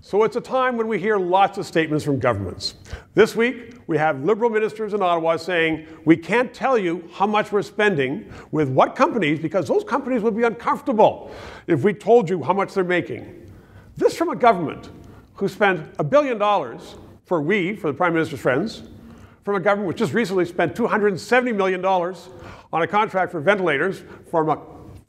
So it's a time when we hear lots of statements from governments. This week, we have Liberal ministers in Ottawa saying, we can't tell you how much we're spending with what companies because those companies would be uncomfortable if we told you how much they're making. This from a government who spent $1 billion for the Prime Minister's friends, from a government which just recently spent $270 million on a contract for ventilators from a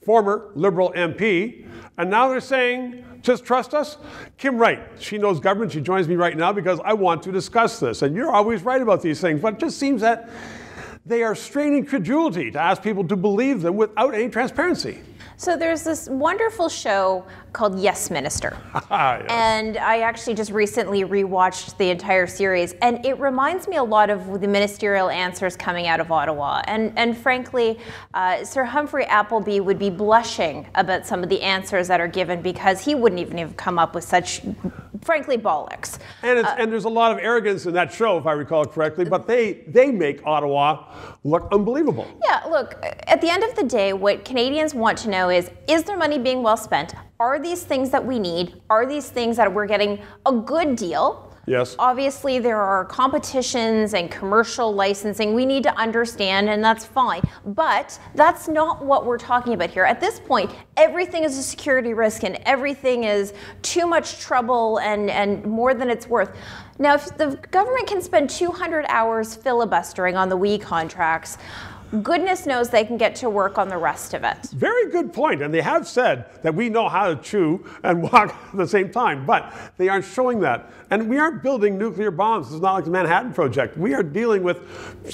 former Liberal MP, and now they're saying, just trust us? Kim Wright, she knows government, she joins me right now because I want to discuss this. And you're always right about these things, but it just seems that they are straining credulity to ask people to believe them without any transparency. So there's this wonderful show called Yes, Minister. Yes. And I actually just recently rewatched the entire series, and it reminds me a lot of the ministerial answers coming out of Ottawa. And frankly, Sir Humphrey Appleby would be blushing about some of the answers that are given because he wouldn't even have come up with such, frankly, bollocks. And there's a lot of arrogance in that show, if I recall correctly, but they make Ottawa look unbelievable. Yeah, look, at the end of the day, what Canadians want to know is there money being well spent? Are these things that we need? Are these things that we're getting a good deal? Yes. Obviously, there are competitions and commercial licensing we need to understand, and that's fine. But that's not what we're talking about here. At this point, everything is a security risk and everything is too much trouble and more than it's worth. Now, if the government can spend 200 hours filibustering on the WE contracts, goodness knows they can get to work on the rest of it. Very good point. And they have said that we know how to chew and walk at the same time, but they aren't showing that. And we aren't building nuclear bombs. It's not like the Manhattan Project. We are dealing with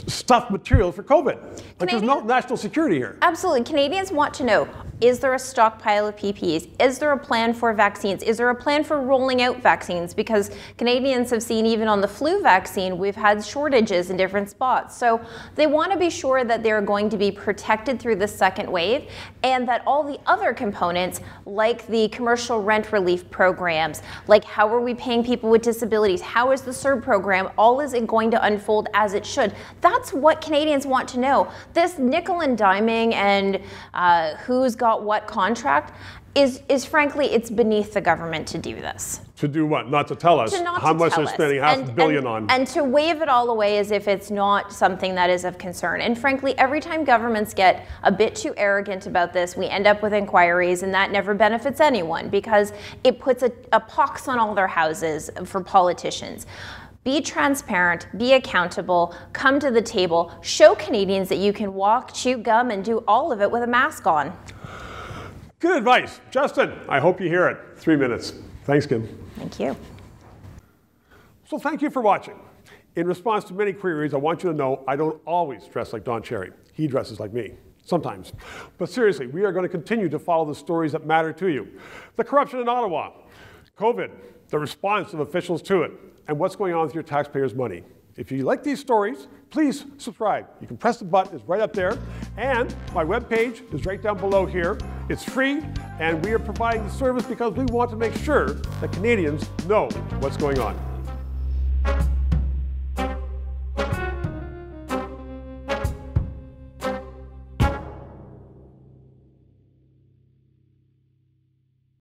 stuffed material for COVID. Like there's no national security here. Absolutely. Canadians want to know, is there a stockpile of PPEs? Is there a plan for vaccines? Is there a plan for rolling out vaccines? Because Canadians have seen even on the flu vaccine, we've had shortages in different spots. So they want to be sure that they're going to be protected through the second wave and that all the other components, like the commercial rent relief programs, like how are we paying people with disabilities, how is the CERB program, all is it going to unfold as it should? That's what Canadians want to know. This nickel and diming and who's got what contract is frankly, it's beneath the government to do this. To do what? Not to tell us how much they're spending $500 million on. And to wave it all away as if it's not something that is of concern. And frankly, every time governments get a bit too arrogant about this, we end up with inquiries, and that never benefits anyone because it puts a pox on all their houses for politicians. Be transparent, be accountable, come to the table, show Canadians that you can walk, chew gum, and do all of it with a mask on. Good advice. Justin, I hope you hear it. 3 minutes. Thanks, Kim. Thank you. So thank you for watching. In response to many queries, I want you to know I don't always dress like Don Cherry. He dresses like me. Sometimes. But seriously, we are going to continue to follow the stories that matter to you. The corruption in Ottawa, COVID, the response of officials to it, and what's going on with your taxpayers' money. If you like these stories, please subscribe. You can press the button, it's right up there. And my webpage is right down below here. It's free, and we are providing the service because we want to make sure that Canadians know what's going on.